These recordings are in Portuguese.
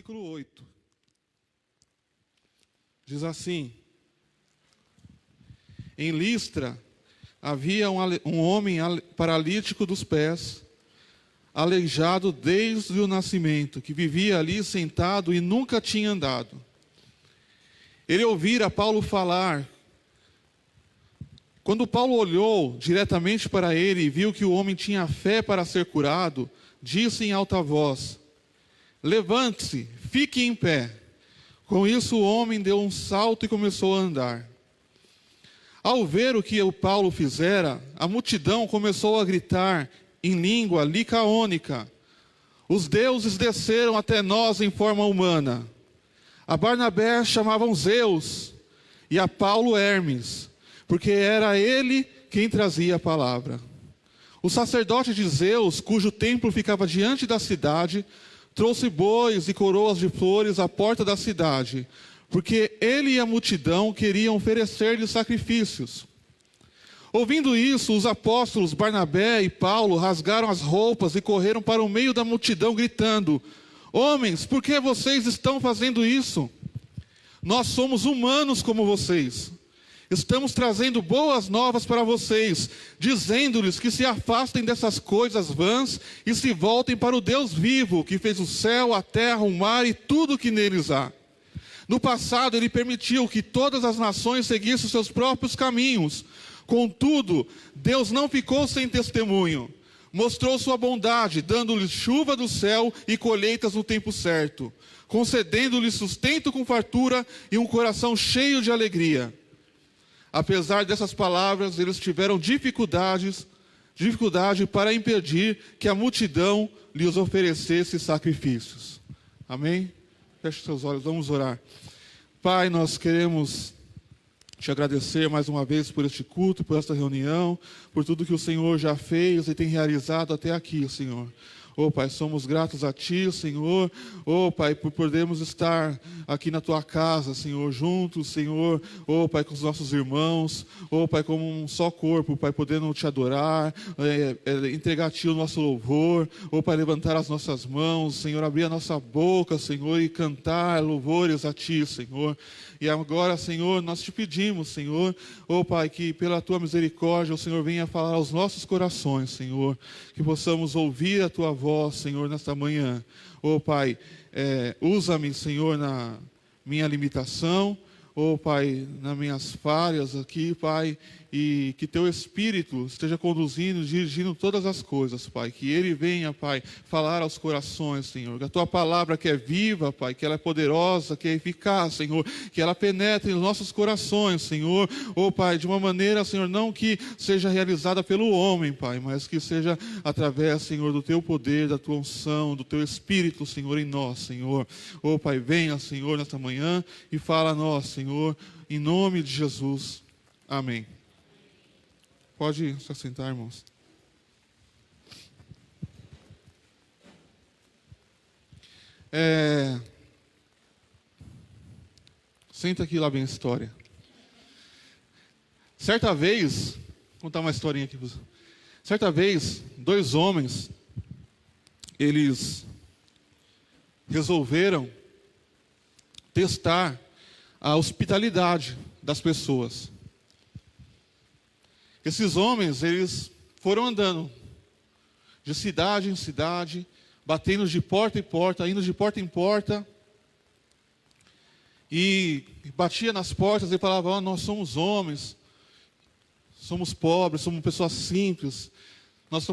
versículo 8. Diz assim: em Listra havia um homem paralítico dos pés, aleijado desde o nascimento, que vivia ali sentado e nunca tinha andado. Ele ouvira Paulo falar. Quando Paulo olhou diretamente para ele e viu que o homem tinha fé para ser curado, disse em alta voz: levante-se, fique em pé. Com isso o homem deu um salto e começou a andar. Ao ver o que o Paulo fizera, a multidão começou a gritar em língua licaônica: os deuses desceram até nós em forma humana. A Barnabé chamavam Zeus e a Paulo Hermes, porque era ele quem trazia a palavra. O sacerdote de Zeus, cujo templo ficava diante da cidade, trouxe bois e coroas de flores à porta da cidade, porque ele e a multidão queriam oferecer-lhe sacrifícios. Ouvindo isso, os apóstolos Barnabé e Paulo rasgaram as roupas e correram para o meio da multidão, gritando: homens, por que vocês estão fazendo isso? Nós somos humanos como vocês. Estamos trazendo boas novas para vocês, dizendo-lhes que se afastem dessas coisas vãs e se voltem para o Deus vivo, que fez o céu, a terra, o mar e tudo o que neles há. No passado, ele permitiu que todas as nações seguissem os seus próprios caminhos. Contudo, Deus não ficou sem testemunho. Mostrou sua bondade, dando-lhes chuva do céu e colheitas no tempo certo, concedendo-lhes sustento com fartura e um coração cheio de alegria. Apesar dessas palavras, eles tiveram dificuldade para impedir que a multidão lhes oferecesse sacrifícios. Amém? Feche seus olhos, vamos orar. Pai, nós queremos te agradecer mais uma vez por este culto, por esta reunião, por tudo que o Senhor já fez e tem realizado até aqui, Senhor. Oh, Pai, somos gratos a Ti, Senhor. Oh, Pai, por podermos estar aqui na Tua casa, Senhor, juntos, Senhor. Oh, Pai, com os nossos irmãos. Oh, Pai, como um só corpo, Pai, podendo Te adorar, entregar a Ti o nosso louvor. Oh, Pai, levantar as nossas mãos, Senhor, abrir a nossa boca, Senhor, e cantar louvores a Ti, Senhor. E agora, Senhor, nós Te pedimos, Senhor, oh, Pai, que pela Tua misericórdia o Senhor venha falar aos nossos corações, Senhor. Que possamos ouvir a Tua voz, Senhor, nesta manhã. Oh, Pai, usa-me, Senhor, na minha limitação. Oh, Pai, nas minhas falhas aqui, Pai, e que Teu Espírito esteja conduzindo, dirigindo todas as coisas, Pai. Que Ele venha, Pai, falar aos corações, Senhor. Que a Tua palavra que é viva, Pai, que ela é poderosa, que é eficaz, Senhor. Que ela penetre nos nossos corações, Senhor. Oh, Pai, de uma maneira, Senhor, não que seja realizada pelo homem, Pai, mas que seja através, Senhor, do Teu poder, da Tua unção, do Teu Espírito, Senhor, em nós, Senhor. Oh, Pai, venha, Senhor, nesta manhã e fala a nós, Senhor, em nome de Jesus. Amém. Pode se assentar, irmãos. Senta aqui lá bem a história. Certa vez, vou contar uma historinha aqui. Certa vez, dois homens, eles resolveram testar a hospitalidade das pessoas. Esses homens, eles foram andando de cidade em cidade, batendo de porta em porta, indo de porta em porta, e batia nas portas e falava: oh, nós somos homens, somos pobres, somos pessoas simples, nós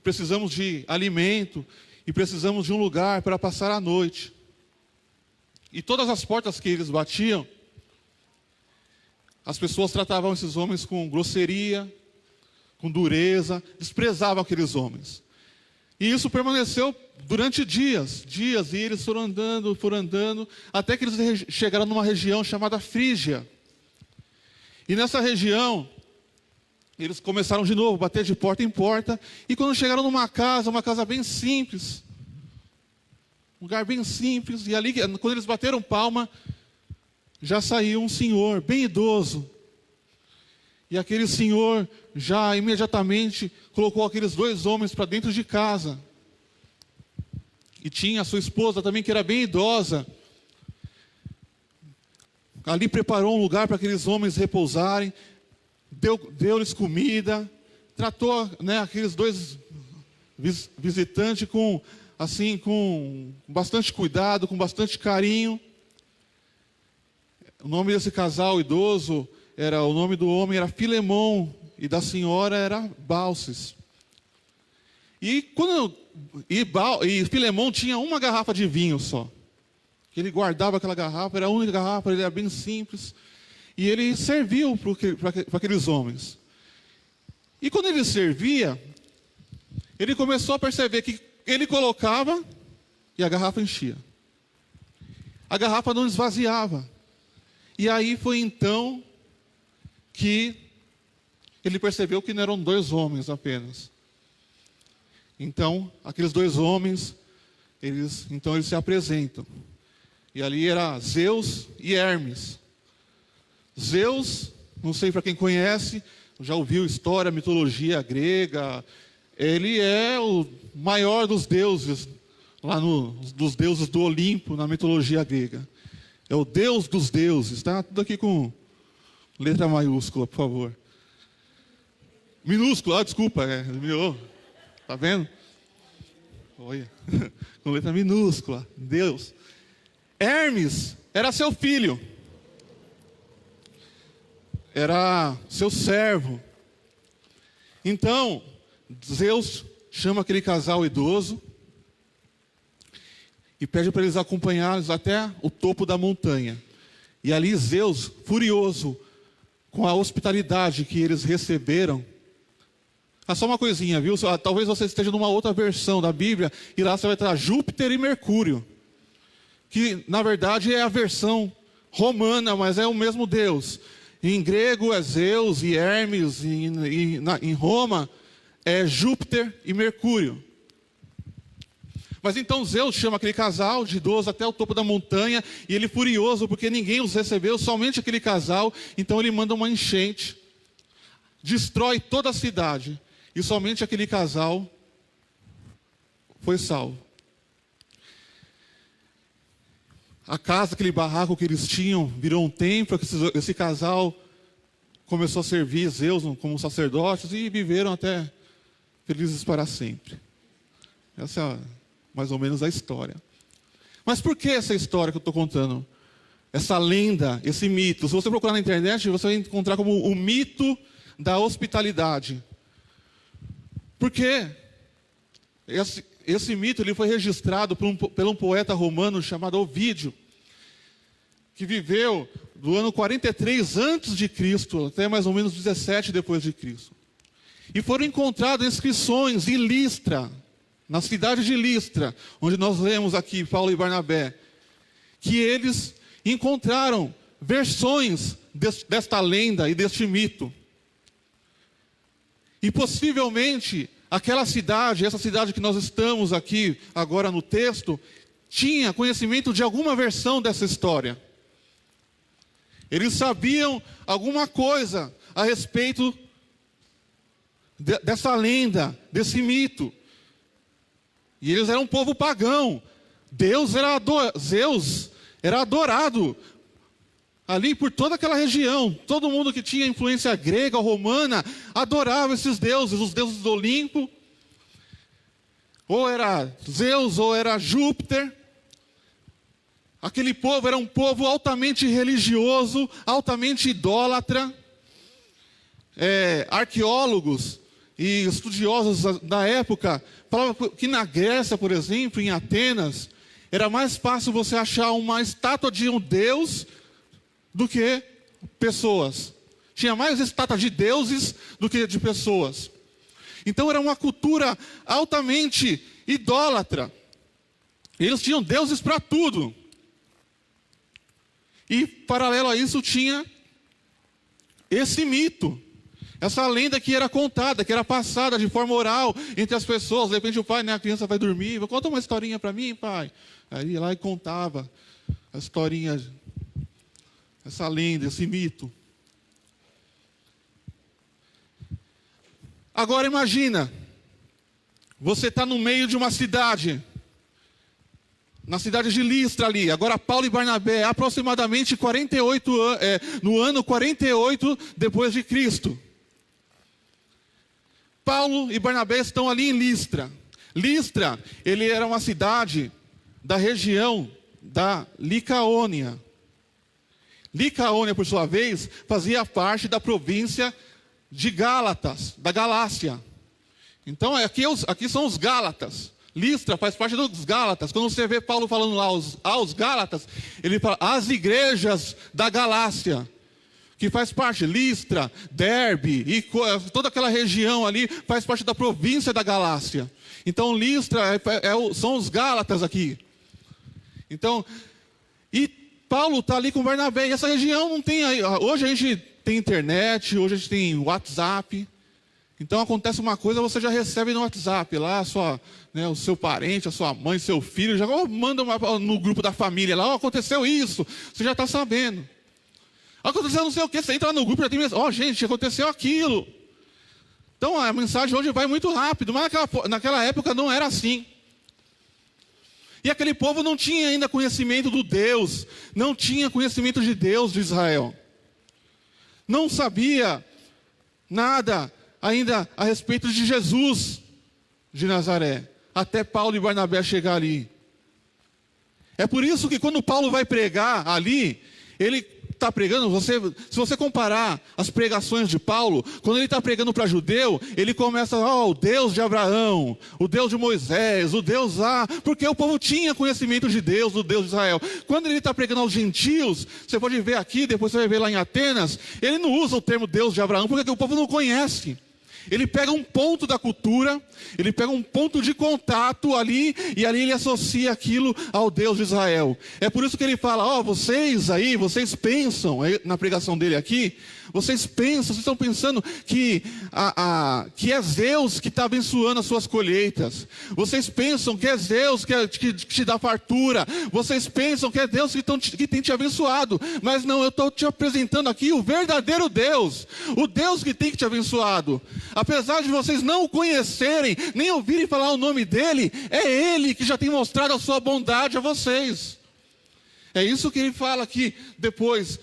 precisamos de alimento e precisamos de um lugar para passar a noite. E todas as portas que eles batiam, as pessoas tratavam esses homens com grosseria, com dureza, desprezavam aqueles homens. E isso permaneceu durante dias, e eles foram andando, até que eles chegaram numa região chamada Frígia. E nessa região, eles começaram de novo a bater de porta em porta, e quando chegaram numa casa, uma casa bem simples, um lugar bem simples, e ali, quando eles bateram palma, já saiu um senhor bem idoso. E aquele senhor já imediatamente colocou aqueles dois homens para dentro de casa. e tinha a sua esposa também, que era bem idosa. Ali preparou um lugar para aqueles homens repousarem, deu-lhes comida, tratou, né, aqueles dois visitantes com bastante cuidado, com bastante carinho. O nome desse casal idoso o nome do homem era Filemão e da senhora era Baucis. E Filemão tinha uma garrafa de vinho só. Ele guardava aquela garrafa, era a única garrafa, ele era bem simples. E ele serviu para aqueles homens. E quando ele servia, ele começou a perceber que ele colocava e a garrafa enchia. A garrafa não esvaziava. E aí foi então que ele percebeu que não eram dois homens apenas. Então, aqueles dois homens, eles se apresentam. E ali era Zeus e Hermes. Zeus, não sei para quem conhece, já ouviu história, mitologia grega. Ele é o maior dos deuses, dos deuses do Olimpo, na mitologia grega. É o Deus dos deuses, tá? Tudo aqui com letra maiúscula, por favor. Minúscula, desculpa, tá vendo? Olha, com letra minúscula, Deus. Hermes era seu filho, era seu servo. Então, Zeus chama aquele casal idoso e pede para eles acompanhá-los até o topo da montanha. E ali Zeus, furioso com a hospitalidade que eles receberam. Só uma coisinha, viu? Talvez você esteja numa outra versão da Bíblia e lá você vai estar Júpiter e Mercúrio, que na verdade é a versão romana, mas é o mesmo Deus. Em grego é Zeus e Hermes, em Roma é Júpiter e Mercúrio. Mas então Zeus chama aquele casal de idoso até o topo da montanha, e ele furioso porque ninguém os recebeu, somente aquele casal. Então ele manda uma enchente, destrói toda a cidade, e somente aquele casal foi salvo. A casa, aquele barraco que eles tinham, virou um templo. Esse casal começou a servir Zeus como sacerdotes e viveram até felizes para sempre. Essa é mais ou menos a história. Mas por que essa história que eu estou contando? Essa lenda, esse mito. Se você procurar na internet, você vai encontrar como o mito da hospitalidade. Por quê? Esse mito ele foi registrado por um poeta romano chamado Ovídio, que viveu do ano 43 antes de Cristo até mais ou menos 17 depois de Cristo. E foram encontradas inscrições em Listra, na cidade de Listra, onde nós lemos aqui Paulo e Barnabé, que eles encontraram versões desta lenda e deste mito. E possivelmente aquela cidade, essa cidade que nós estamos aqui agora no texto, tinha conhecimento de alguma versão dessa história. Eles sabiam alguma coisa a respeito dessa lenda, desse mito. E eles eram um povo pagão. Zeus era adorado ali por toda aquela região. Todo mundo que tinha influência grega ou romana adorava esses deuses, os deuses do Olimpo. Ou era Zeus, ou era Júpiter. Aquele povo era um povo altamente religioso, altamente idólatra. Arqueólogos e estudiosos da época falavam que na Grécia, por exemplo, em Atenas, era mais fácil você achar uma estátua de um deus do que pessoas. Tinha mais estátuas de deuses do que de pessoas. Então era uma cultura altamente idólatra. Eles tinham deuses para tudo. E paralelo a isso tinha esse mito, essa lenda que era contada, que era passada de forma oral entre as pessoas. De repente o pai, a criança vai dormir, conta uma historinha para mim, pai. Aí ia lá e contava a historinha, essa lenda, esse mito. Agora imagina, você está no meio de uma cidade, na cidade de Listra ali. Agora Paulo e Barnabé, aproximadamente 48 anos, no ano 48 depois de Cristo. Paulo e Barnabé estão ali em Listra. Listra, ele era uma cidade da região da Licaônia. Licaônia, por sua vez, fazia parte da província de Gálatas, da Galácia. Então aqui são os Gálatas. Listra faz parte dos Gálatas. Quando você vê Paulo falando lá aos Gálatas, ele fala as igrejas da Galácia, que faz parte, Listra, Derbe, e toda aquela região ali faz parte da província da Galácia. Então Listra são os Gálatas aqui. Então, e Paulo está ali com Barnabé, e essa região não tem, hoje a gente tem internet, hoje a gente tem WhatsApp. Então acontece uma coisa, você já recebe no WhatsApp lá, o seu parente, a sua mãe, seu filho, já manda no grupo da família lá, aconteceu isso, você já está sabendo. Aconteceu não sei o que, você entra no grupo e já tem mensagem, gente, aconteceu aquilo. Então a mensagem hoje vai muito rápido, mas naquela época não era assim. E aquele povo não tinha ainda conhecimento do Deus, não tinha conhecimento de Deus de Israel. Não sabia nada ainda a respeito de Jesus de Nazaré, até Paulo e Barnabé chegar ali. É por isso que quando Paulo vai pregar ali, ele está pregando, se você comparar as pregações de Paulo, quando ele está pregando para judeu, ele começa, o Deus de Abraão, o Deus de Moisés, o Deus porque o povo tinha conhecimento de Deus, do Deus de Israel. Quando ele está pregando aos gentios, você pode ver aqui, depois você vai ver lá em Atenas, ele não usa o termo Deus de Abraão, porque o povo não conhece. Ele pega um ponto da cultura, ele pega um ponto de contato ali, e ali ele associa aquilo ao Deus de Israel. É por isso que ele fala, vocês pensam, na pregação dele aqui, vocês estão pensando que é Zeus que está abençoando as suas colheitas. Vocês pensam que é Zeus que te dá fartura. Vocês pensam que é Deus que tem te abençoado. Mas não, eu estou te apresentando aqui o verdadeiro Deus. O Deus que tem que te abençoado. Apesar de vocês não o conhecerem, nem ouvirem falar o nome dele, é ele que já tem mostrado a sua bondade a vocês. É isso que ele fala aqui depois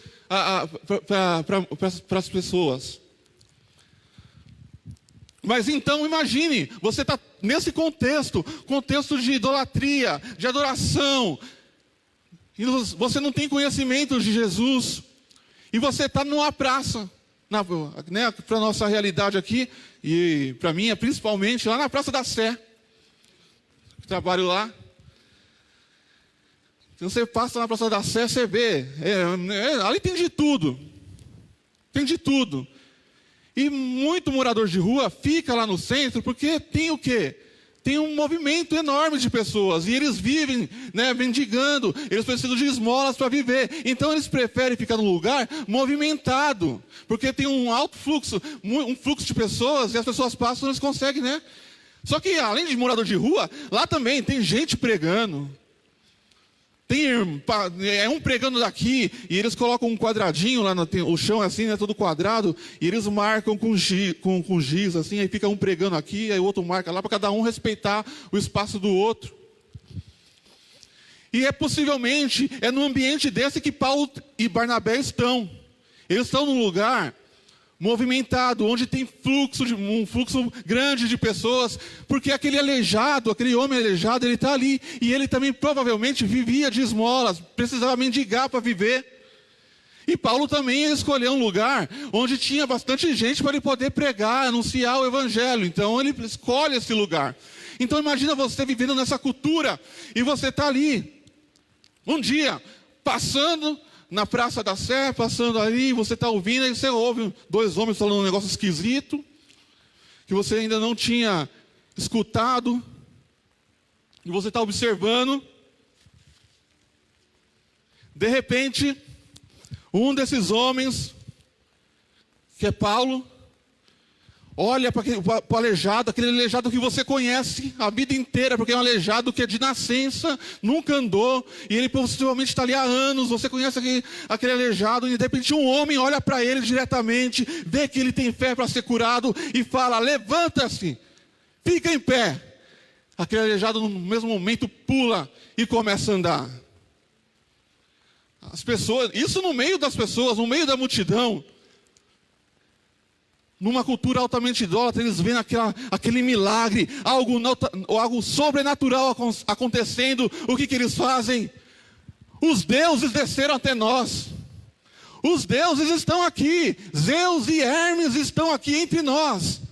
para as pessoas. Mas então imagine, você está nesse contexto de idolatria, de adoração, e você não tem conhecimento de Jesus, e você está numa praça, para a nossa realidade aqui, e para mim é principalmente lá na Praça da Sé, trabalho lá. Se você passa na Praça da Sé, você vê, ali tem de tudo. Tem de tudo. E muito morador de rua fica lá no centro, porque tem o quê? Tem um movimento enorme de pessoas, e eles vivem, mendigando, eles precisam de esmolas para viver. Então eles preferem ficar num lugar movimentado, porque tem um alto fluxo, um fluxo de pessoas, e as pessoas passam e eles conseguem, Só que além de morador de rua, lá também tem gente pregando. Tem um pregando daqui, e eles colocam um quadradinho lá, o chão é assim, todo quadrado, e eles marcam com giz, assim, aí fica um pregando aqui, aí o outro marca lá, para cada um respeitar o espaço do outro. E possivelmente, no ambiente desse que Paulo e Barnabé estão. Eles estão num lugar movimentado, onde tem um fluxo grande de pessoas, porque aquele homem aleijado, ele está ali, e ele também provavelmente vivia de esmolas, precisava mendigar para viver. E Paulo também escolheu um lugar onde tinha bastante gente para ele poder pregar, anunciar o evangelho. Então ele escolhe esse lugar. Então imagina você vivendo nessa cultura, e você está ali, um dia, passando na Praça da Sé, passando ali, você está ouvindo, e você ouve dois homens falando um negócio esquisito, que você ainda não tinha escutado, e você está observando. De repente, um desses homens, que é Paulo, olha para o aleijado, aquele aleijado que você conhece a vida inteira, porque é um aleijado que é de nascença, nunca andou, e ele possivelmente está ali há anos, você conhece aquele aleijado, e de repente um homem olha para ele diretamente, vê que ele tem fé para ser curado, e fala, levanta-se, fica em pé. Aquele aleijado no mesmo momento pula e começa a andar. As pessoas, isso no meio das pessoas, no meio da multidão. Numa cultura altamente idólatra, eles veem aquele milagre, algo sobrenatural acontecendo. O que eles fazem? Os deuses desceram até nós. Os deuses estão aqui. Zeus e Hermes estão aqui entre nós.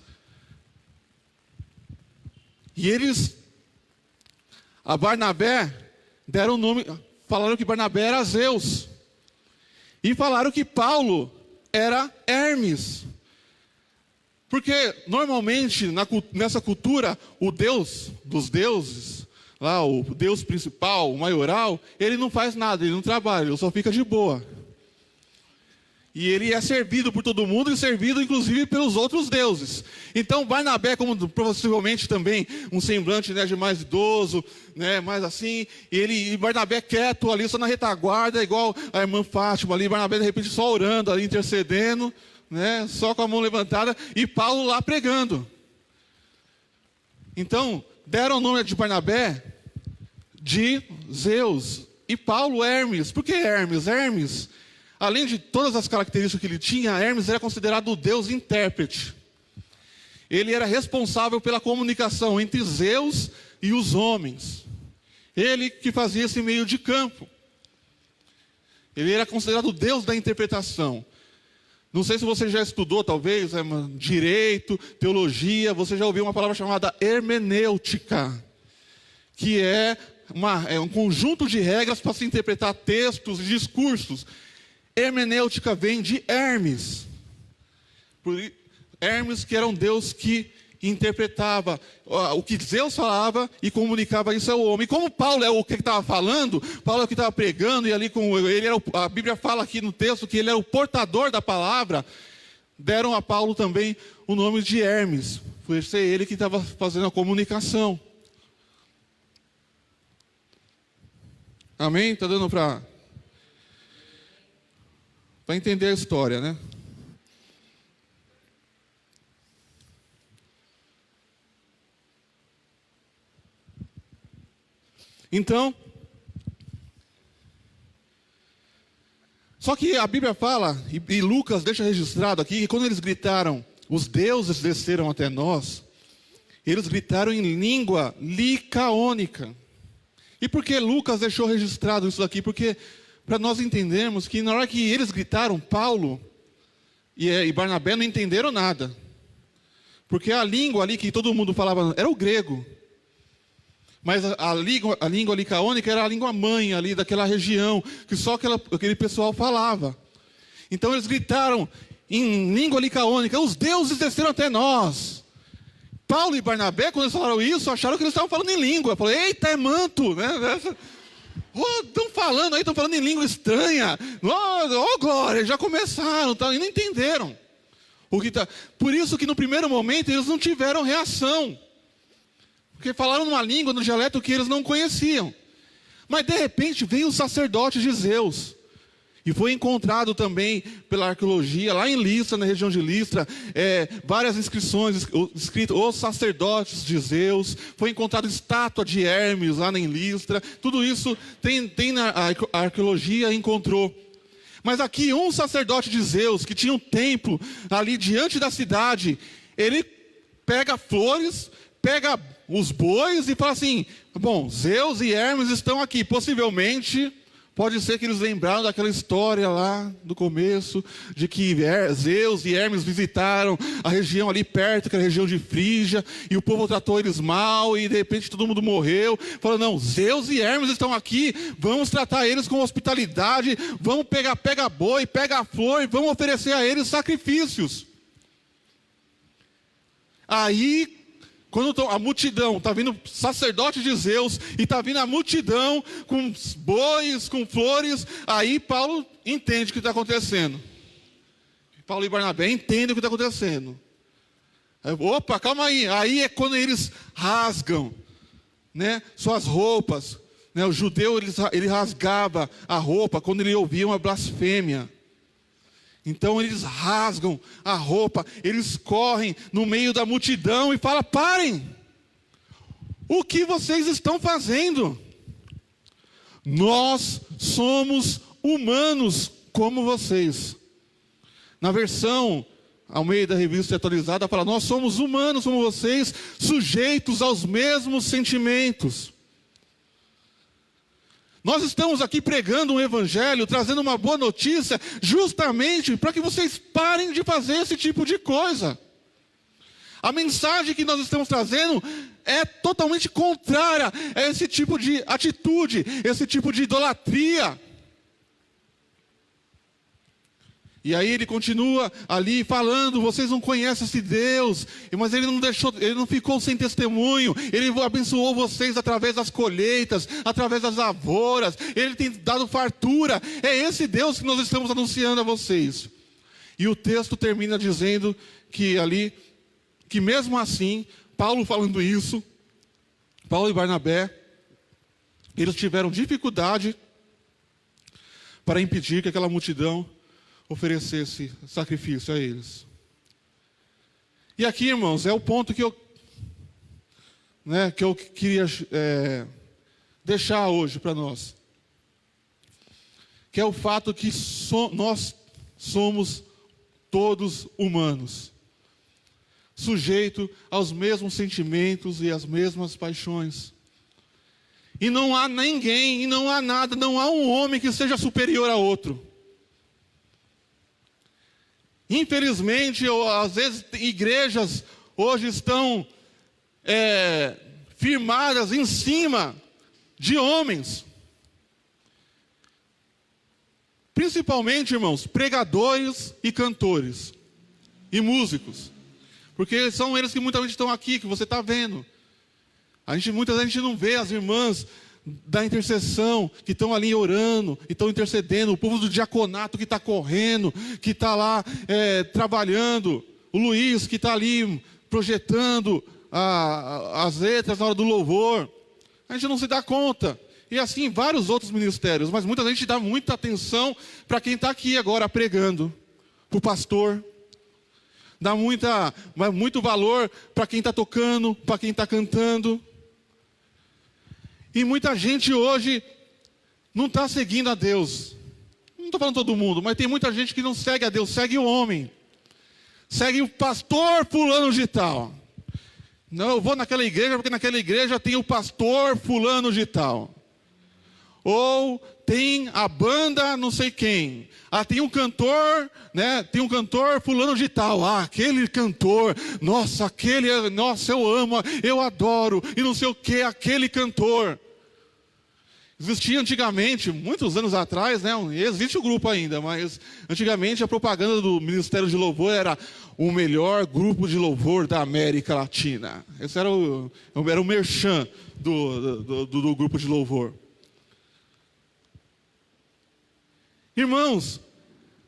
E eles, a Barnabé, deram o nome, falaram que Barnabé era Zeus. E falaram que Paulo era Hermes. Porque normalmente nessa cultura, o Deus dos deuses, lá o Deus principal, o maioral, ele não faz nada, ele não trabalha, ele só fica de boa. E ele é servido por todo mundo e servido inclusive pelos outros deuses. Então Barnabé, como possivelmente também um semblante, né, de mais idoso, né, mais assim, e Barnabé quieto ali, só na retaguarda, igual a irmã Fátima ali, Barnabé de repente só orando ali, intercedendo, né, só com a mão levantada, e Paulo lá pregando. Então, deram o nome de Barnabé de Zeus, e Paulo Hermes. Por que Hermes? Hermes, além de todas as características que ele tinha, Hermes era considerado o deus intérprete. Ele era responsável pela comunicação entre Zeus e os homens. Ele que fazia esse meio de campo. Ele era considerado o deus da interpretação. Não sei se você já estudou, talvez, direito, teologia, você já ouviu uma palavra chamada hermenêutica, que é um conjunto de regras para se interpretar textos e discursos. Hermenêutica vem de Hermes. Hermes, que era um deus que interpretava o que Zeus falava e comunicava isso ao homem. E como Paulo é o que estava falando, Paulo é o que estava pregando, e ali a Bíblia fala aqui no texto que ele era o portador da palavra, deram a Paulo também o nome de Hermes. Foi ser ele que estava fazendo a comunicação. Amém? Está dando para entender a história, né? Então, só que a Bíblia fala, e Lucas deixa registrado aqui, que quando eles gritaram, os deuses desceram até nós, eles gritaram em língua licaônica. E por que Lucas deixou registrado isso aqui? Porque para nós entendermos que na hora que eles gritaram, Paulo e Barnabé não entenderam nada. Porque a língua ali que todo mundo falava era o grego. Mas a língua licaônica era a língua mãe ali daquela região, que só aquele pessoal falava. Então eles gritaram em língua licaônica, os deuses desceram até nós. Paulo e Barnabé, quando eles falaram isso, acharam que eles estavam falando em língua. Falaram, eita, é manto, né? Estão falando aí, estão falando em língua estranha. Oh, glória, já começaram, e não entenderam. Por isso que no primeiro momento eles não tiveram reação. Porque falaram numa língua, no dialeto que eles não conheciam. Mas de repente veio o sacerdote de Zeus. E foi encontrado também pela arqueologia, lá em Listra, na região de Listra, várias inscrições escritas, os sacerdotes de Zeus. Foi encontrado estátua de Hermes lá em Listra. Tudo isso tem a arqueologia encontrou. Mas aqui um sacerdote de Zeus, que tinha um templo ali diante da cidade, ele pega flores, pega os bois e fala assim, bom, Zeus e Hermes estão aqui, possivelmente, pode ser que eles lembraram daquela história lá do começo, de que Zeus e Hermes visitaram a região ali perto, que é a região de Frígia, e o povo tratou eles mal, e de repente todo mundo morreu. Falaram, não, Zeus e Hermes estão aqui, vamos tratar eles com hospitalidade, vamos pega boi, pega flor, e vamos oferecer a eles sacrifícios. Aí, quando a multidão, está vindo sacerdote de Zeus, e está vindo a multidão com bois, com flores, aí Paulo entende o que está acontecendo. Paulo e Barnabé entendem o que está acontecendo. Opa, calma aí. Aí é quando eles rasgam, né, suas roupas. Né, o judeu, ele rasgava a roupa quando ele ouvia uma blasfêmia. Então eles rasgam a roupa, eles correm no meio da multidão e falam, parem! o que vocês estão fazendo? Nós somos humanos como vocês. Na versão Almeida Revista Atualizada fala: nós somos humanos como vocês, sujeitos aos mesmos sentimentos. Nós estamos aqui pregando um evangelho, trazendo uma boa notícia, justamente para que vocês parem de fazer esse tipo de coisa. A mensagem que nós estamos trazendo é totalmente contrária a esse tipo de atitude, esse tipo de idolatria. E aí ele continua ali falando: vocês não conhecem esse Deus, mas ele não ficou sem testemunho, ele abençoou vocês através das colheitas, através das lavouras, ele tem dado fartura. É esse Deus que nós estamos anunciando a vocês. E o texto termina dizendo que mesmo assim, Paulo falando isso, Paulo e Barnabé, eles tiveram dificuldade para impedir que aquela multidão oferecesse sacrifício a eles. E aqui, irmãos, é o ponto que eu queria deixar hoje para nós, que é o fato que nós somos todos humanos, sujeito aos mesmos sentimentos e às mesmas paixões. E não há ninguém, e não há nada, não há um homem que seja superior a outro. Infelizmente, às vezes, igrejas hoje estão firmadas em cima de homens. Principalmente, irmãos, pregadores e cantores e músicos. Porque são eles que muita gente estão aqui, que você está vendo. Muita gente não vê as irmãs da intercessão, que estão ali orando, e estão intercedendo, o povo do diaconato que está correndo, que está lá trabalhando, o Luiz que está ali projetando as letras na hora do louvor. A gente não se dá conta. E assim vários outros ministérios, mas muita gente dá muita atenção para quem está aqui agora pregando, para o pastor. Dá muito valor para quem está tocando, para quem está cantando. E muita gente hoje não está seguindo a Deus. Não estou falando todo mundo, mas tem muita gente que não segue a Deus, segue o homem. Segue o pastor fulano de tal. Não, eu vou naquela igreja porque naquela igreja tem o pastor fulano de tal. Ou tem a banda não sei quem. Tem um cantor, né? Tem um cantor fulano de tal. Aquele cantor, nossa, eu amo, eu adoro, e não sei o que, aquele cantor. Existia antigamente, muitos anos atrás, né? Existe o grupo ainda, mas antigamente a propaganda do Ministério de Louvor era o melhor grupo de louvor da América Latina. Esse era o merchan do grupo de louvor. Irmãos,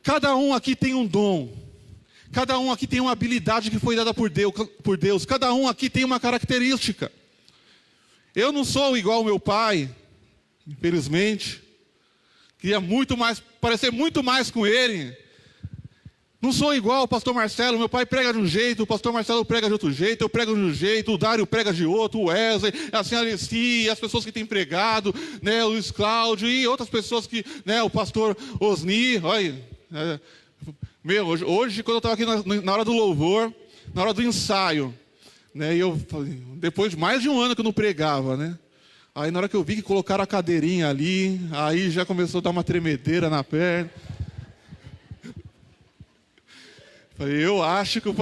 cada um aqui tem um dom, cada um aqui tem uma habilidade que foi dada por Deus, cada um aqui tem uma característica. Eu não sou igual ao meu pai, infelizmente, queria parecer muito mais com ele. Não sou igual ao pastor Marcelo, meu pai prega de um jeito, o pastor Marcelo prega de outro jeito, eu prego de um jeito, o Dário prega de outro, o Wesley, a senhora Alessi, as pessoas que têm pregado, né, o Luiz Cláudio e outras pessoas que, né, o pastor Osni, olha, hoje quando eu estava aqui na hora do louvor, na hora do ensaio, né, e eu falei, depois de mais de um ano que eu não pregava, né, aí na hora que eu vi que colocaram a cadeirinha ali, aí já começou a dar uma tremedeira na perna. Falei, eu acho que ele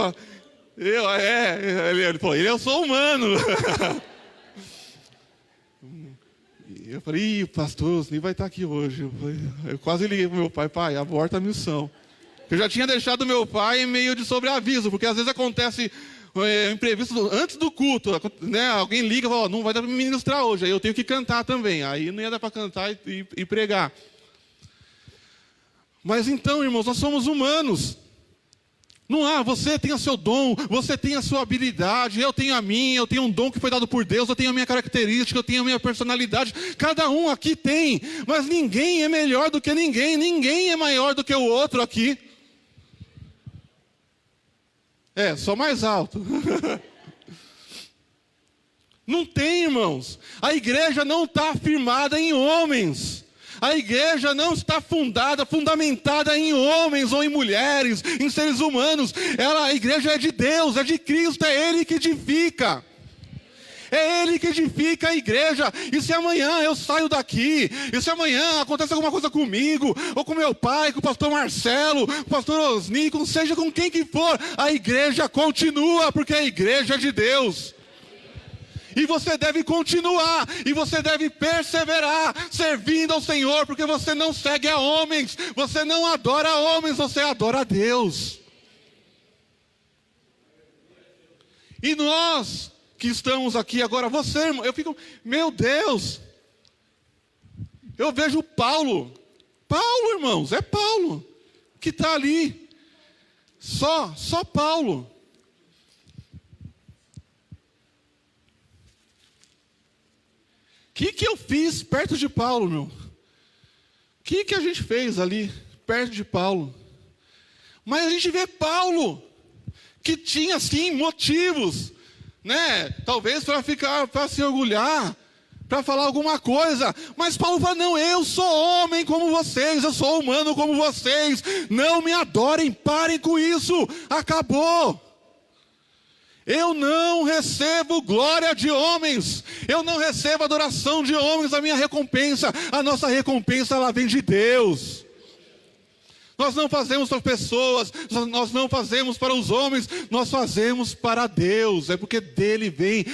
falou, eu sou humano. Eu falei, o pastor Osni vai estar aqui hoje. Eu quase liguei para o meu pai, aborta a missão. Eu já tinha deixado meu pai meio de sobreaviso, porque às vezes acontece imprevisto antes do culto, né? Alguém liga e fala, não vai dar para me ministrar hoje, aí eu tenho que cantar também. Aí não ia dar para cantar e pregar. Mas então, irmãos, nós somos humanos. Não você tem o seu dom, você tem a sua habilidade, eu tenho a minha, eu tenho um dom que foi dado por Deus, eu tenho a minha característica, eu tenho a minha personalidade, cada um aqui tem, mas ninguém é melhor do que ninguém é maior do que o outro aqui. Só mais alto. Não tem, irmãos. A igreja não está firmada em homens. A igreja não está fundamentada em homens ou em mulheres, em seres humanos. A igreja é de Deus, é de Cristo, é Ele que edifica. É Ele que edifica a igreja. E se amanhã eu saio daqui, e se amanhã acontece alguma coisa comigo, ou com meu pai, com o pastor Marcelo, com o pastor Osnico, seja com quem que for, a igreja continua, porque a igreja é de Deus. E você deve continuar, e você deve perseverar, servindo ao Senhor, porque você não segue a homens, você não adora homens, você adora a Deus. E nós que estamos aqui agora, você, irmão, eu fico, meu Deus, eu vejo Paulo, irmãos, é Paulo, que está ali, só Paulo. O que eu fiz perto de Paulo, meu? O que a gente fez ali, perto de Paulo? Mas a gente vê Paulo, que tinha, sim, motivos, né? Talvez para se orgulhar, para falar alguma coisa. Mas Paulo fala, não, eu sou homem como vocês, eu sou humano como vocês. Não me adorem, parem com isso, acabou. Eu não recebo glória de homens, eu não recebo adoração de homens, a minha recompensa, a nossa recompensa, ela vem de Deus. Nós não fazemos para as pessoas, nós não fazemos para os homens, nós fazemos para Deus, é porque dele vem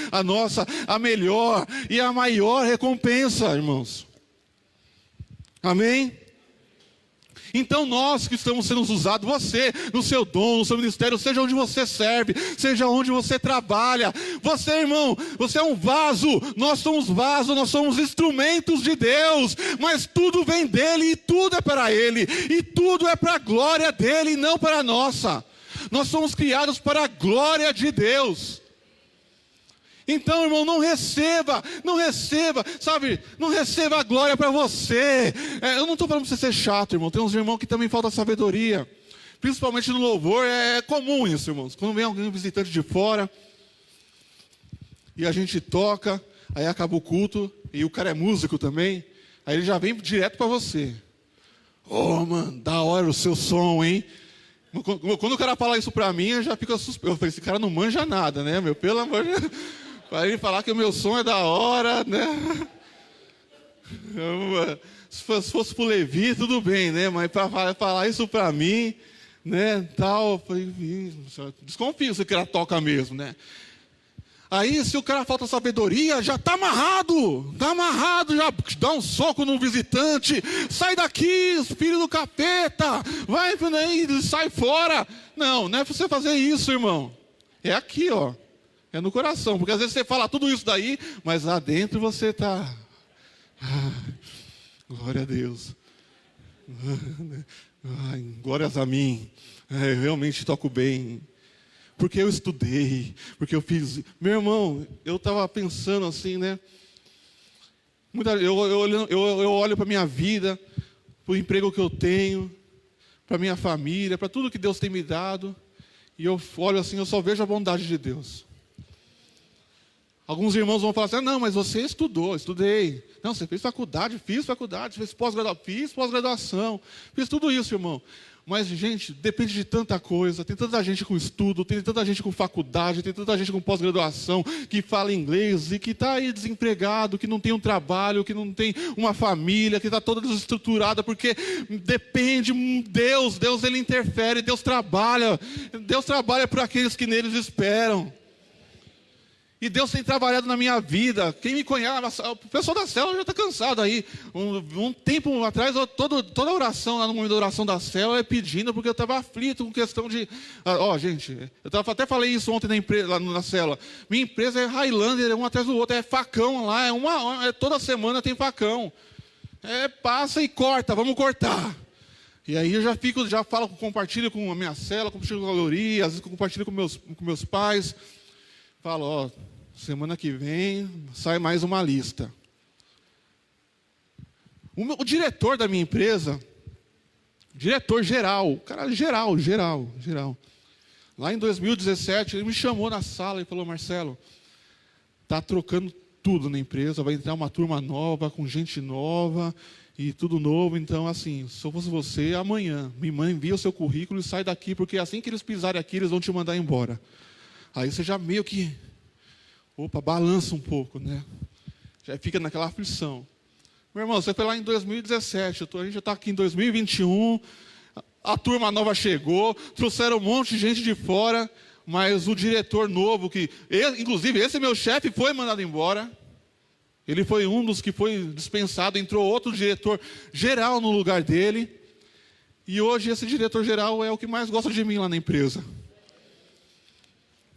a melhor e a maior recompensa, irmãos. Amém? Então nós que estamos sendo usados, você, no seu dom, no seu ministério, seja onde você serve, seja onde você trabalha, você, irmão, você é um vaso, nós somos vasos, nós somos instrumentos de Deus, mas tudo vem dele e tudo é para ele, e tudo é para a glória dele e não para a nossa. Nós somos criados para a glória de Deus. Então, irmão, não receba, sabe, não receba a glória para você. Eu não estou falando para você ser chato, irmão, tem uns irmãos que também falta sabedoria, principalmente no louvor, é comum isso, irmãos, quando vem alguém visitante de fora, e a gente toca, aí acaba o culto, e o cara é músico também, aí ele já vem direto para você. Ô, mano, da hora o seu som, hein? Quando o cara fala isso para mim, eu já fico suspeito, eu falei, esse cara não manja nada, né, meu, pelo amor de Deus. Para ele falar que o meu som é da hora, né? Se fosse para o Levi, tudo bem, né? Mas para falar isso para mim, né? Tal, desconfio se o cara toca mesmo, né? Aí, se o cara falta sabedoria, já está amarrado, já dá um soco no visitante, sai daqui, filho do capeta, vai, sai fora. Não é para você fazer isso, irmão. É aqui, ó. É no coração, porque às vezes você fala tudo isso daí, mas lá dentro você está... glória a Deus. Glórias a mim. Eu realmente toco bem. Porque eu estudei, porque eu fiz... Meu irmão, eu estava pensando assim, né? Eu olho para a minha vida, para o emprego que eu tenho, para a minha família, para tudo que Deus tem me dado, e eu olho assim, eu só vejo a bondade de Deus. Alguns irmãos vão falar assim, não, mas você estudei. Não, você fez faculdade, fiz pós-graduação, fiz tudo isso, irmão. Mas, gente, depende de tanta coisa, tem tanta gente com estudo, tem tanta gente com faculdade, tem tanta gente com pós-graduação, que fala inglês e que está aí desempregado, que não tem um trabalho, que não tem uma família, que está toda desestruturada, porque depende, Deus ele interfere, Deus trabalha por aqueles que neles esperam. E Deus tem trabalhado na minha vida. Quem me conhece, o pessoal da célula já está cansado aí. Um tempo atrás, toda oração, lá no momento da oração da célula, é pedindo, porque eu estava aflito com questão de... gente, até falei isso ontem lá na célula. Minha empresa é Highlander, um atrás do outro, é facão lá, toda semana tem facão. Passa e corta, vamos cortar. E aí eu já falo, compartilho com a minha célula, compartilho com a Gloria, às vezes compartilho com meus pais. Falo, semana que vem sai mais uma lista. O diretor da minha empresa, diretor geral, cara geral. Lá em 2017, ele me chamou na sala e falou, Marcelo, está trocando tudo na empresa, vai entrar uma turma nova, com gente nova e tudo novo. Então, assim, se eu fosse você, amanhã, me envia o seu currículo e sai daqui, porque assim que eles pisarem aqui, eles vão te mandar embora. Aí você já meio que, balança um pouco, né? Já fica naquela aflição. Meu irmão, você foi lá em 2017, a gente já está aqui em 2021, a turma nova chegou, trouxeram um monte de gente de fora, mas o diretor novo, inclusive esse meu chefe foi mandado embora, ele foi um dos que foi dispensado, entrou outro diretor geral no lugar dele, e hoje esse diretor geral é o que mais gosta de mim lá na empresa.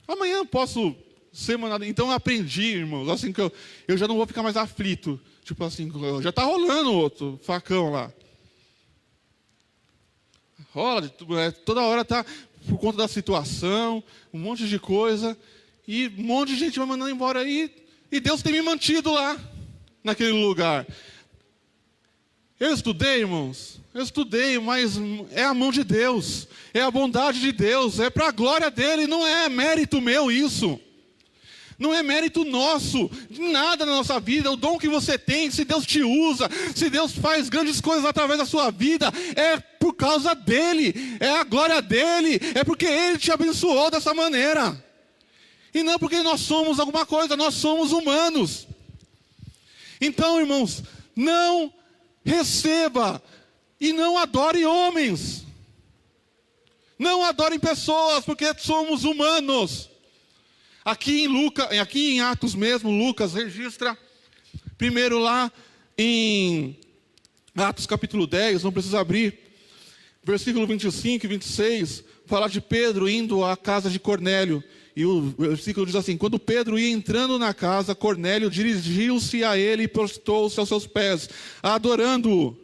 Amanhã eu posso ser mandado. Então eu aprendi, irmãos, assim que eu já não vou ficar mais aflito. Tipo assim, já está rolando outro facão lá. Rola, toda hora está por conta da situação, um monte de coisa, e um monte de gente vai mandando embora aí, e Deus tem me mantido lá, naquele lugar. Eu estudei, irmãos, mas é a mão de Deus, é a bondade de Deus, é para a glória dele, não é mérito meu isso. Não é mérito nosso, de nada na nossa vida, o dom que você tem, se Deus te usa, se Deus faz grandes coisas através da sua vida, é por causa dele, é a glória dele, é porque ele te abençoou dessa maneira. E não porque nós somos alguma coisa, nós somos humanos. Então, irmãos, não receba e não adore homens. Não adorem pessoas, porque somos humanos. Aqui em Atos mesmo, Lucas registra, primeiro lá em Atos capítulo 10, não precisa abrir, versículo 25 e 26, fala de Pedro indo à casa de Cornélio, e o versículo diz assim: quando Pedro ia entrando na casa, Cornélio dirigiu-se a ele e prostrou-se aos seus pés, adorando-o.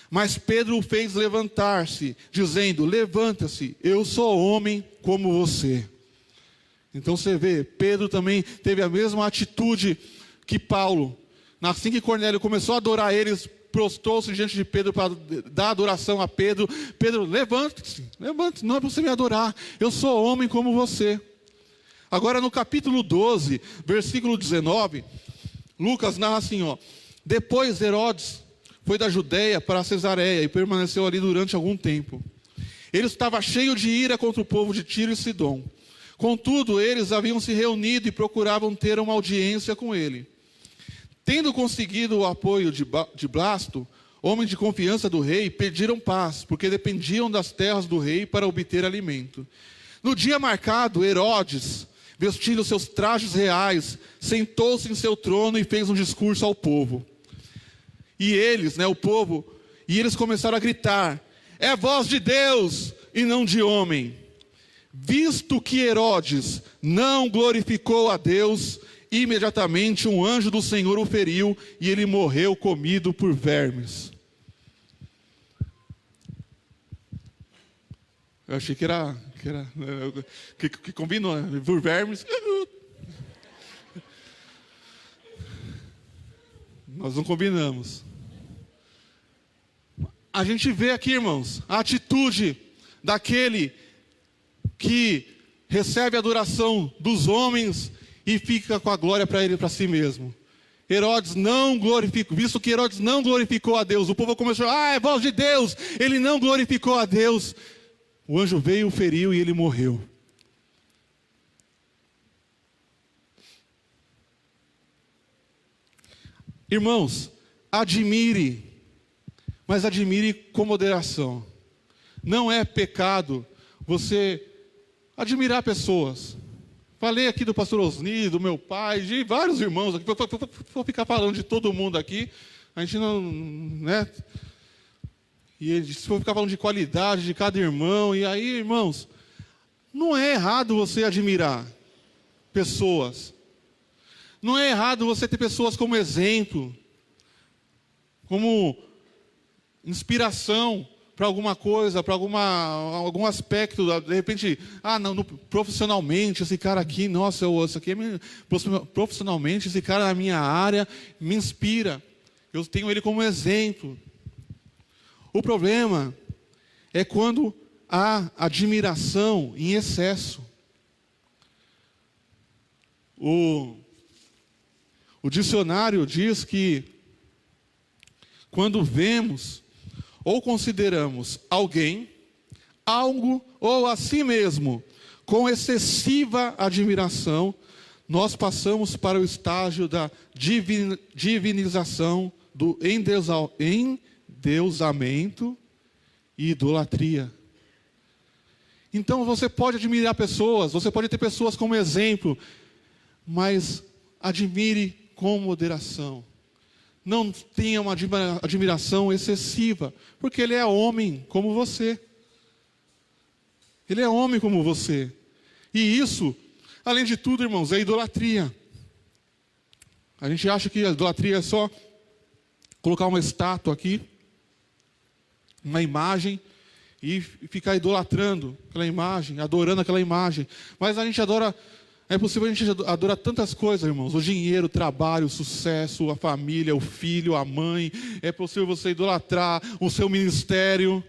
Mas Pedro o fez levantar-se, dizendo: levanta-se, eu sou homem como você. Então você vê, Pedro também teve a mesma atitude que Paulo. Assim que Cornélio começou a adorar eles, prostrou-se diante de Pedro para dar adoração a Pedro. Pedro, levante-se, não é para você me adorar, eu sou homem como você. Agora no capítulo 12, versículo 19, Lucas narra assim, depois Herodes foi da Judeia para Cesareia e permaneceu ali durante algum tempo. Ele estava cheio de ira contra o povo de Tiro e Sidom. Contudo, eles haviam se reunido e procuravam ter uma audiência com ele. Tendo conseguido o apoio de Blasto, homem de confiança do rei, pediram paz, porque dependiam das terras do rei para obter alimento. No dia marcado, Herodes, vestindo seus trajes reais, sentou-se em seu trono e fez um discurso ao povo. E eles, o povo, eles começaram a gritar: é voz de Deus e não de homem. Visto que Herodes não glorificou a Deus, imediatamente um anjo do Senhor o feriu e ele morreu comido por vermes. Eu achei que combinou, por vermes. Nós não combinamos. A gente vê aqui, irmãos, a atitude daquele que recebe a adoração dos homens e fica com a glória para ele, para si mesmo. Herodes não glorificou, visto que Herodes não glorificou a Deus, o povo começou: é voz de Deus, ele não glorificou a Deus. O anjo veio, o feriu e ele morreu. Irmãos, admire, mas admire com moderação. Não é pecado você admirar pessoas. Falei aqui do pastor Osni, do meu pai, de vários irmãos aqui. Vou ficar falando de todo mundo aqui. A gente não, E se for ficar falando de qualidade de cada irmão, e aí, irmãos, não é errado você admirar pessoas. Não é errado você ter pessoas como exemplo, como inspiração para alguma coisa, para algum aspecto, de repente, profissionalmente, esse cara aqui, profissionalmente, esse cara na minha área me inspira, eu tenho ele como exemplo. O problema é quando há admiração em excesso. O dicionário diz que quando vemos ou consideramos alguém, algo ou a si mesmo com excessiva admiração, nós passamos para o estágio da divinização, do endeusamento e idolatria. Então você pode admirar pessoas, você pode ter pessoas como exemplo, mas admire com moderação. Não tenha uma admiração excessiva, porque ele é homem como você. Ele é homem como você. E isso, além de tudo, irmãos, é idolatria. A gente acha que a idolatria é só colocar uma estátua aqui, uma imagem, e ficar idolatrando aquela imagem, adorando aquela imagem. Mas a gente adora, é possível a gente adorar tantas coisas, irmãos. O dinheiro, o trabalho, o sucesso, a família, o filho, a mãe. É possível você idolatrar o seu ministério,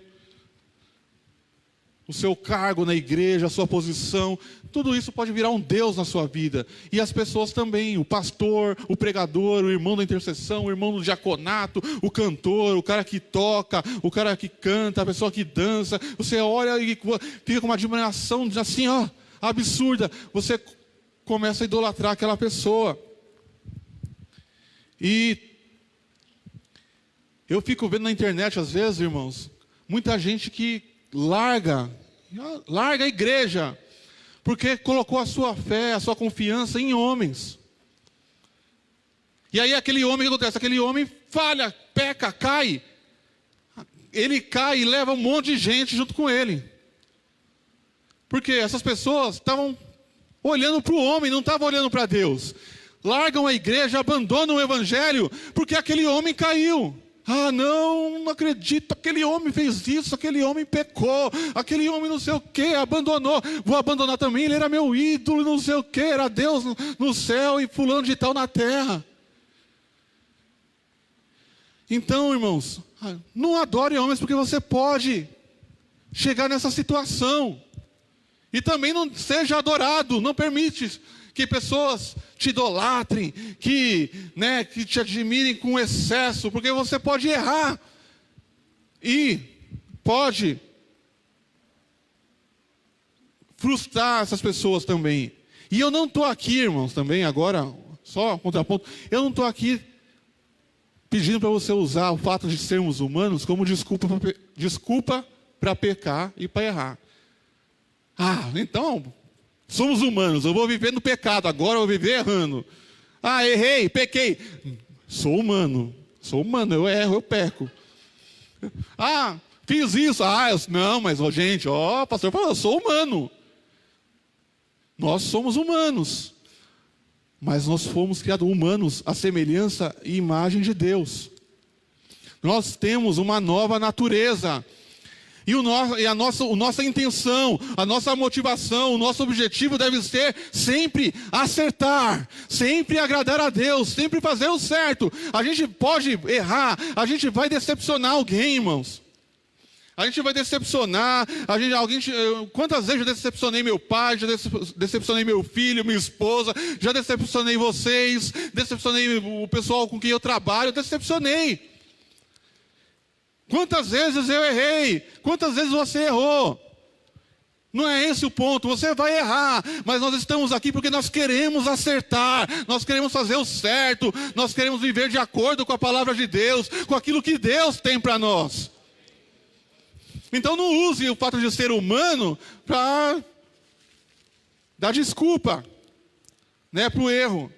o seu cargo na igreja, a sua posição. Tudo isso pode virar um Deus na sua vida. E as pessoas também, o pastor, o pregador, o irmão da intercessão, o irmão do diaconato, o cantor, o cara que toca, o cara que canta, a pessoa que dança. Você olha e fica com uma admiração assim, ó, absurda. Você começa a idolatrar aquela pessoa. E eu fico vendo na internet às vezes, irmãos, muita gente que larga a igreja, porque colocou a sua fé, a sua confiança em homens. E aí aquele homem, o que acontece? Aquele homem falha, peca, cai. Ele cai e leva um monte de gente junto com ele. Porque essas pessoas estavam olhando para o homem, não estavam olhando para Deus. Largam a igreja, abandonam o evangelho, porque aquele homem caiu. Ah, não acredito, aquele homem fez isso, aquele homem pecou, aquele homem não sei o que, abandonou, vou abandonar também, ele era meu ídolo, não sei o que, era Deus no céu e fulano de tal na terra. Então, irmãos, não adore homens, porque você pode chegar nessa situação. E também não seja adorado, não permite que pessoas te idolatrem, que te admirem com excesso, porque você pode errar e pode frustrar essas pessoas também. E eu não estou aqui, irmãos, também agora, só contraponto, eu não estou aqui pedindo para você usar o fato de sermos humanos como desculpa para pecar e para errar. Ah, então somos humanos, eu vou viver no pecado, agora eu vou viver errando. Ah, errei, pequei. Sou humano, eu erro, eu peco. Ah, fiz isso. Não, mas, gente, o pastor falou, eu sou humano. Nós somos humanos. Mas nós fomos criados humanos à semelhança e imagem de Deus. Nós temos uma nova natureza. E a nossa intenção, a nossa motivação, o nosso objetivo deve ser sempre acertar, sempre agradar a Deus, sempre fazer o certo. A gente pode errar, a gente vai decepcionar alguém, irmãos. A gente vai decepcionar, quantas vezes eu decepcionei meu pai, já decepcionei meu filho, minha esposa, já decepcionei vocês, decepcionei o pessoal com quem eu trabalho, decepcionei. Quantas vezes eu errei? Quantas vezes você errou? Não é esse o ponto, você vai errar, mas nós estamos aqui porque nós queremos acertar, nós queremos fazer o certo, nós queremos viver de acordo com a palavra de Deus, com aquilo que Deus tem para nós. Então não use o fato de ser humano para dar desculpa, para o erro.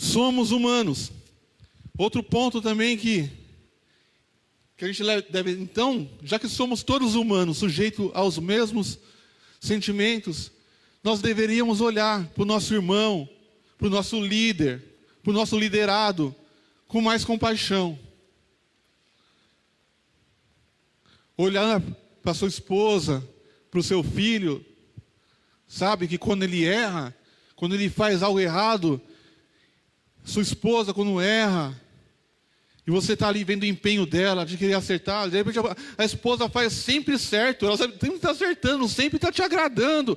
Somos humanos. Outro ponto também que a gente deve, então, já que somos todos humanos, sujeitos aos mesmos sentimentos, nós deveríamos olhar para o nosso irmão, para o nosso líder, para o nosso liderado, com mais compaixão. Olhar para a sua esposa, para o seu filho, sabe que quando ele erra, quando ele faz algo errado, sua esposa quando erra, E você está ali vendo o empenho dela de querer acertar. De repente a esposa faz sempre certo. Ela sempre está acertando, sempre está te agradando.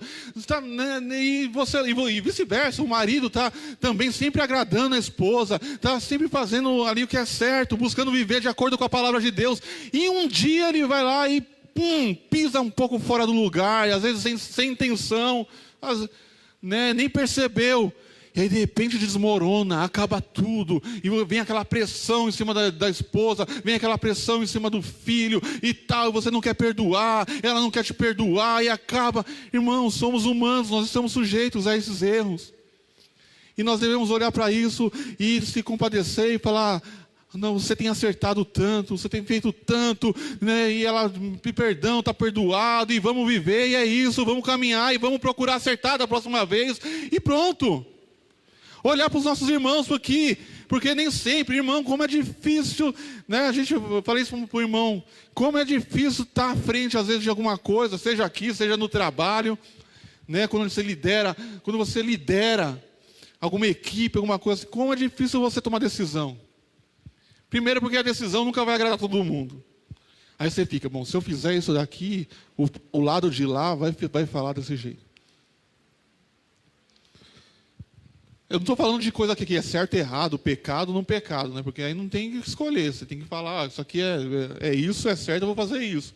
E vice-versa. O marido está também sempre agradando a esposa. Está sempre fazendo ali o que é certo. Buscando viver de acordo com a palavra de Deus. E um dia ele vai lá e pisa um pouco fora do lugar. E às vezes sem intenção. Nem percebeu. E aí de repente desmorona, acaba tudo, e vem aquela pressão em cima da esposa, vem aquela pressão em cima do filho e tal, e você não quer perdoar, ela não quer te perdoar, e acaba. Irmãos, somos humanos, nós estamos sujeitos a esses erros. E nós devemos olhar para isso e se compadecer e falar: não, você tem acertado tanto, você tem feito tanto, né? E ela, perdão, está perdoado, e vamos viver, e é isso, vamos caminhar, e vamos procurar acertar da próxima vez, e pronto. Olhar para os nossos irmãos porque nem sempre, irmão, como é difícil, né? Eu falei isso para o irmão, como é difícil estar à frente, às vezes, de alguma coisa, seja aqui, seja no trabalho, né? Quando você lidera alguma equipe, alguma coisa, como é difícil você tomar decisão. Primeiro porque a decisão nunca vai agradar todo mundo. Aí você fica, bom, se eu fizer isso daqui, o lado de lá vai falar desse jeito. Eu não estou falando de coisa que é certo, errado, pecado, não pecado, né? Porque aí não tem que escolher, você tem que falar, isso aqui é isso, é certo, eu vou fazer isso.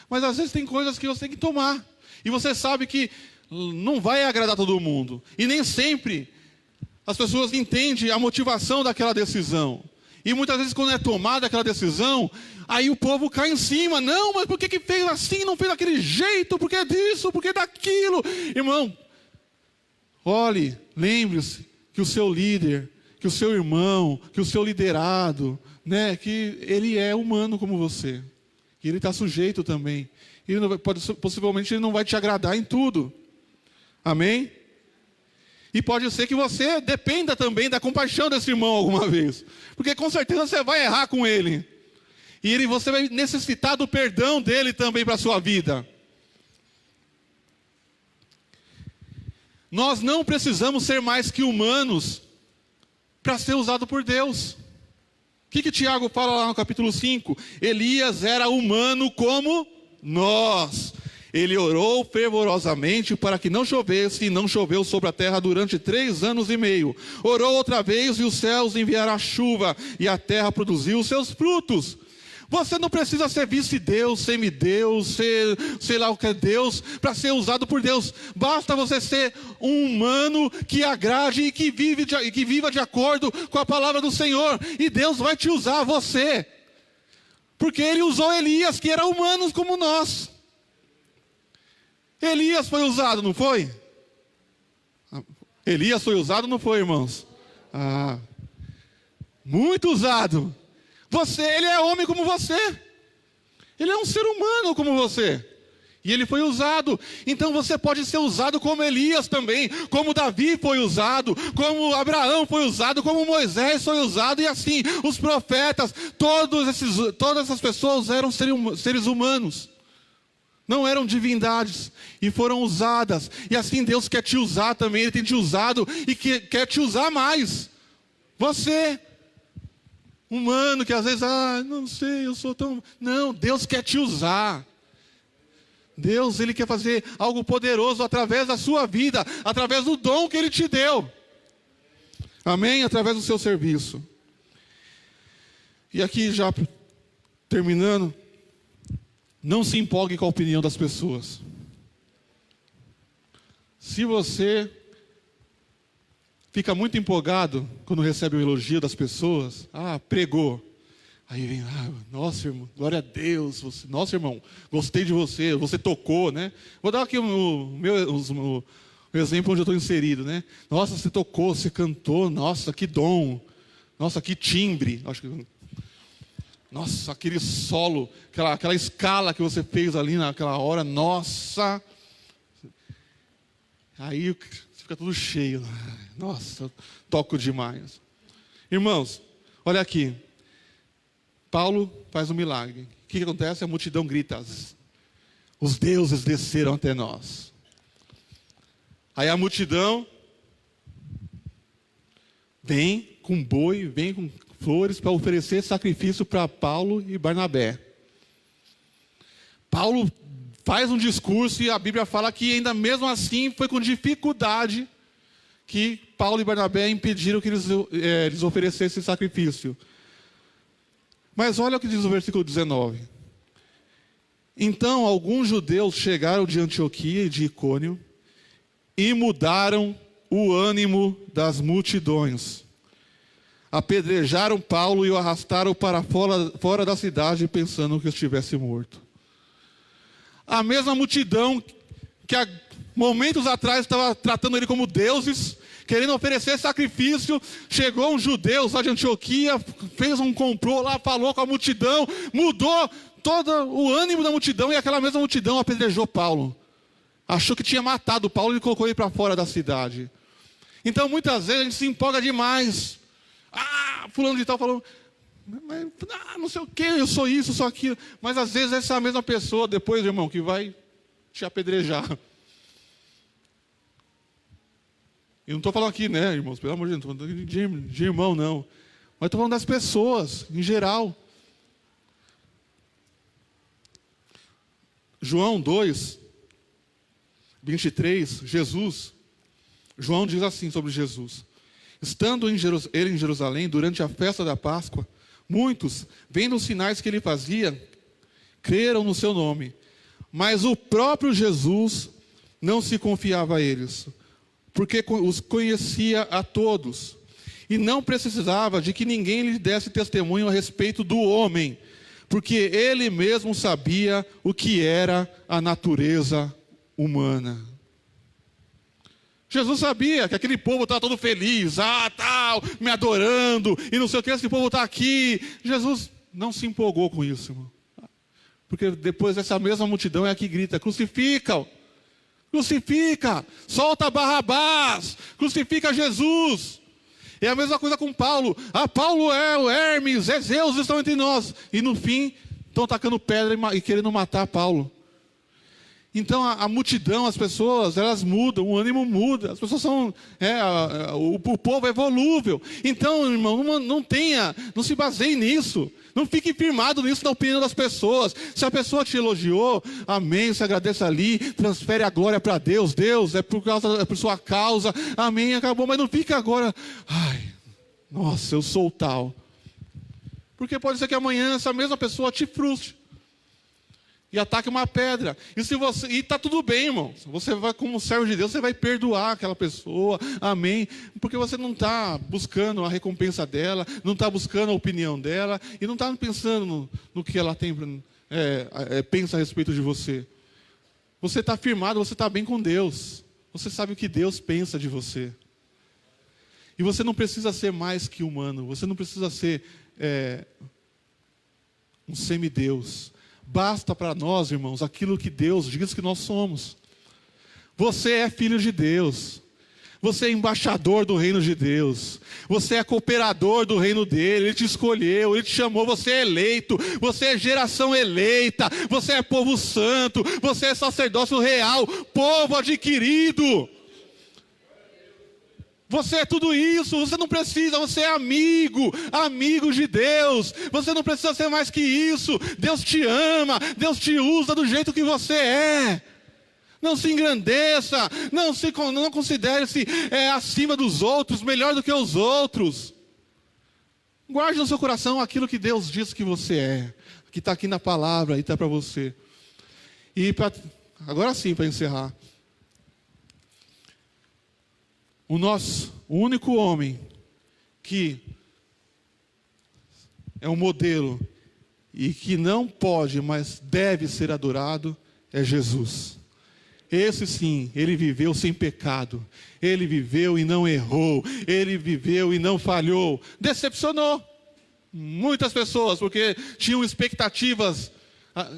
Mas às vezes tem coisas que você tem que tomar. E você sabe que não vai agradar todo mundo. E nem sempre as pessoas entendem a motivação daquela decisão. E muitas vezes quando é tomada aquela decisão, aí o povo cai em cima. Não, mas por que fez assim, não fez daquele jeito? Por que disso, por que daquilo? Irmão, olhe, lembre-se que o seu líder, que o seu irmão, que o seu liderado, né, que ele é humano como você. E ele está sujeito também. Possivelmente ele não vai te agradar em tudo. Amém? E pode ser que você dependa também da compaixão desse irmão alguma vez. Porque com certeza você vai errar com ele. E você vai necessitar do perdão dele também para a sua vida. Nós não precisamos ser mais que humanos para ser usado por Deus. O que Tiago fala lá no capítulo 5? Elias era humano como nós. Ele orou fervorosamente para que não chovesse, e não choveu sobre a terra durante 3 anos e meio. Orou outra vez, e os céus enviaram chuva, e a terra produziu os seus frutos. Você não precisa ser vice-deus, semideus, sei lá o que é Deus, para ser usado por Deus. Basta você ser um humano que agrade e que viva de acordo com a palavra do Senhor. E Deus vai te usar, você. Porque Ele usou Elias, que era humano como nós. Elias foi usado, não foi? Elias foi usado, não foi, irmãos? Muito usado. Ele é homem como você. Ele é um ser humano como você. E ele foi usado. Então você pode ser usado como Elias também. Como Davi foi usado. Como Abraão foi usado. Como Moisés foi usado. E assim, os profetas. Todas essas pessoas eram seres humanos. Não eram divindades. E foram usadas. E assim Deus quer te usar também. Ele tem te usado. E quer te usar mais. Você, humano, que às vezes, não sei, eu sou tão... Não, Deus quer te usar. Deus, Ele quer fazer algo poderoso através da sua vida, através do dom que Ele te deu. Amém? Através do seu serviço. E aqui já terminando, não se empolgue com a opinião das pessoas. Se você fica muito empolgado quando recebe o elogio das pessoas, pregou. Aí vem, nossa, irmão, glória a Deus, nossa, irmão, gostei de você tocou, né? Vou dar aqui o exemplo onde eu estou inserido, né? Nossa, você tocou, você cantou, nossa, que dom, nossa, que timbre. Nossa, aquele solo, aquela escala que você fez ali naquela hora, nossa. Aí fica tudo cheio. Nossa, eu toco demais. Irmãos, olha aqui. Paulo faz um milagre. O que acontece? A multidão grita: os deuses desceram até nós. Aí a multidão vem com boi, vem com flores para oferecer sacrifício para Paulo e Barnabé. Paulo faz um discurso e a Bíblia fala que ainda mesmo assim foi com dificuldade que Paulo e Barnabé impediram que eles oferecessem sacrifício. Mas olha o que diz o versículo 19. Então alguns judeus chegaram de Antioquia e de Icônio e mudaram o ânimo das multidões. Apedrejaram Paulo e o arrastaram para fora da cidade, pensando que estivesse morto. A mesma multidão que há momentos atrás estava tratando ele como deuses, querendo oferecer sacrifício, chegou um judeu lá de Antioquia, fez um complô lá, falou com a multidão, mudou todo o ânimo da multidão, e aquela mesma multidão apedrejou Paulo. Achou que tinha matado Paulo e colocou ele para fora da cidade. Então muitas vezes a gente se empolga demais. Fulano de tal falou, não sei o que, eu sou isso, eu sou aquilo. Mas às vezes essa é a mesma pessoa depois, irmão, que vai te apedrejar. Eu não estou falando aqui, né, irmãos, pelo amor de Deus, não estou falando de irmão, não. Mas estou falando das pessoas, em geral. João 2, 23, João diz assim sobre Jesus. Estando ele em Jerusalém, durante a festa da Páscoa, muitos, vendo os sinais que ele fazia, creram no seu nome. Mas o próprio Jesus não se confiava a eles, porque os conhecia a todos, e não precisava de que ninguém lhe desse testemunho a respeito do homem, porque ele mesmo sabia o que era a natureza humana. Jesus sabia que aquele povo estava todo feliz, tal, me adorando, e não sei o que, esse povo está aqui. Jesus não se empolgou com isso, irmão. Porque depois essa mesma multidão é a que grita, crucifica-o. Crucifica, solta Barrabás, crucifica Jesus. É a mesma coisa com Paulo. Paulo é o Hermes, é Zeus, estão entre nós. E no fim, estão tacando pedra e querendo matar Paulo. Então a multidão, as pessoas, elas mudam, o ânimo muda. As pessoas são, o povo é volúvel. Então, irmão, não se baseie nisso. Não fique firmado nisso na opinião das pessoas. Se a pessoa te elogiou, amém, se agradeça ali, transfere a glória para Deus. Deus, é por sua causa, amém, acabou. Mas não fique agora, nossa, eu sou tal. Porque pode ser que amanhã essa mesma pessoa te frustre e ataque uma pedra. E está tudo bem, irmão. Você vai, como servo de Deus, você vai perdoar aquela pessoa, amém. Porque você não está buscando a recompensa dela, não está buscando a opinião dela, e não está pensando no que ela tem, pensa a respeito de você. Você está firmado, você está bem com Deus. Você sabe o que Deus pensa de você. E você não precisa ser mais que humano, você não precisa ser um semideus. Basta para nós, irmãos, aquilo que Deus diz que nós somos. Você é filho de Deus. Você é embaixador do reino de Deus. Você é cooperador do reino dele. Ele te escolheu, ele te chamou. Você é eleito. Você é geração eleita. Você é povo santo. Você é sacerdócio real. Povo adquirido. Você é tudo isso, você não precisa, você é amigo de Deus. Você não precisa ser mais que isso. Deus te ama, Deus te usa do jeito que você é. Não se engrandeça, não considere-se acima dos outros, melhor do que os outros. Guarde no seu coração aquilo que Deus diz que você é, que está aqui na palavra e está para você. E agora sim, para encerrar. O único homem que é um modelo e que não pode, mas deve ser adorado é Jesus. Esse sim, ele viveu sem pecado, ele viveu e não errou, ele viveu e não falhou. Decepcionou muitas pessoas porque tinham expectativas,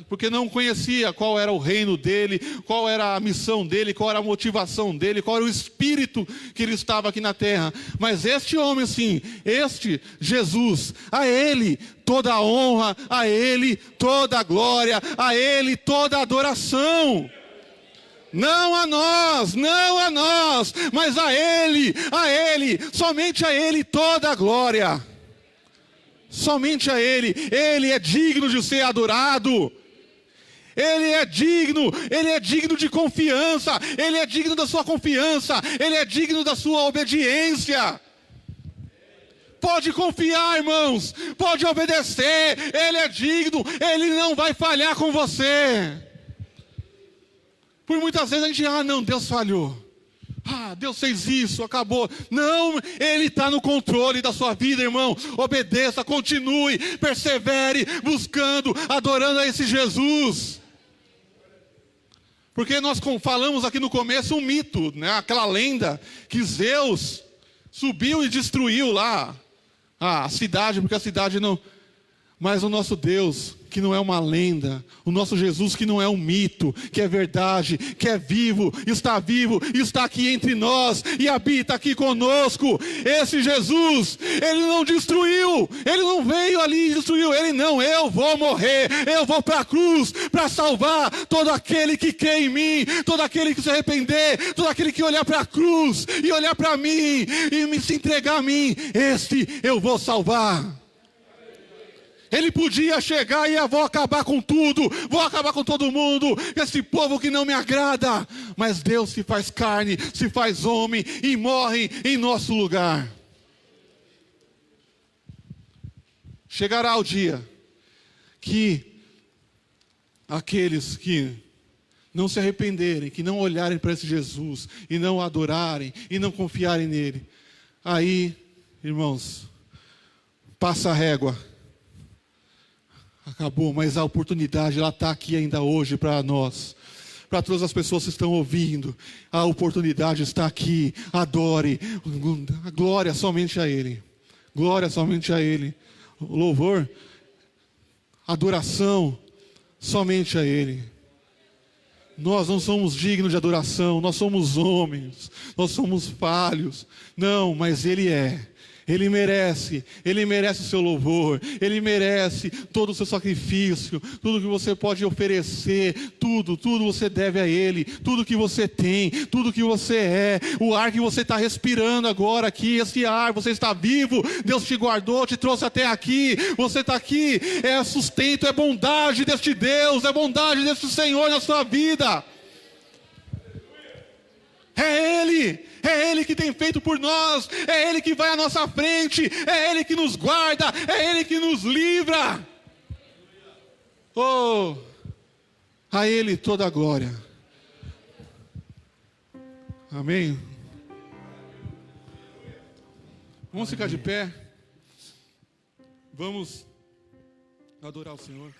porque não conhecia qual era o reino dele, qual era a missão dele, qual era a motivação dele, qual era o espírito que ele estava aqui na terra. Mas este homem sim, este Jesus, a ele toda a honra, a ele toda a glória, a ele toda a adoração. Não a nós, mas a ele, somente a ele toda a glória. Somente a Ele. Ele é digno de ser adorado. Ele é digno de confiança, Ele é digno da sua confiança, Ele é digno da sua obediência. Pode confiar, irmãos, pode obedecer, Ele é digno, Ele não vai falhar com você. Por muitas vezes a gente, não, Deus falhou. Deus fez isso, acabou. Não, Ele está no controle da sua vida, irmão. Obedeça, continue, persevere, buscando, adorando a esse Jesus. Porque nós falamos aqui no começo um mito, né? Aquela lenda que Zeus subiu e destruiu lá a cidade, porque a cidade não... Mas o nosso Deus, que não é uma lenda, o nosso Jesus que não é um mito, que é verdade, que é vivo, está aqui entre nós e habita aqui conosco. Esse Jesus, Ele não destruiu, Ele não veio ali e destruiu, Ele não, eu vou morrer, eu vou para a cruz para salvar todo aquele que crê em mim, todo aquele que se arrepender, todo aquele que olhar para a cruz e olhar para mim e se entregar a mim, esse eu vou salvar. Ele podia chegar e vou acabar com tudo, vou acabar com todo mundo, esse povo que não me agrada. Mas Deus se faz carne, se faz homem e morre em nosso lugar. Chegará o dia que aqueles que não se arrependerem, que não olharem para esse Jesus e não adorarem e não confiarem nele, aí, irmãos, passa a régua. Acabou, mas a oportunidade, ela está aqui ainda hoje para nós. Para todas as pessoas que estão ouvindo, a oportunidade está aqui. Adore, glória somente a Ele. Glória somente a Ele. Louvor, adoração somente a Ele. Nós não somos dignos de adoração, nós somos homens, nós somos falhos. Não, mas Ele é. Ele merece o seu louvor, Ele merece todo o seu sacrifício, tudo que você pode oferecer, tudo você deve a Ele, tudo que você tem, tudo que você é, o ar que você está respirando agora aqui, esse ar, você está vivo, Deus te guardou, te trouxe até aqui, você está aqui, é sustento, é bondade deste Deus, é bondade deste Senhor na sua vida. É Ele que tem feito por nós, é Ele que vai à nossa frente, é Ele que nos guarda, é Ele que nos livra. A Ele toda a glória. Amém? Vamos ficar de pé, vamos adorar o Senhor.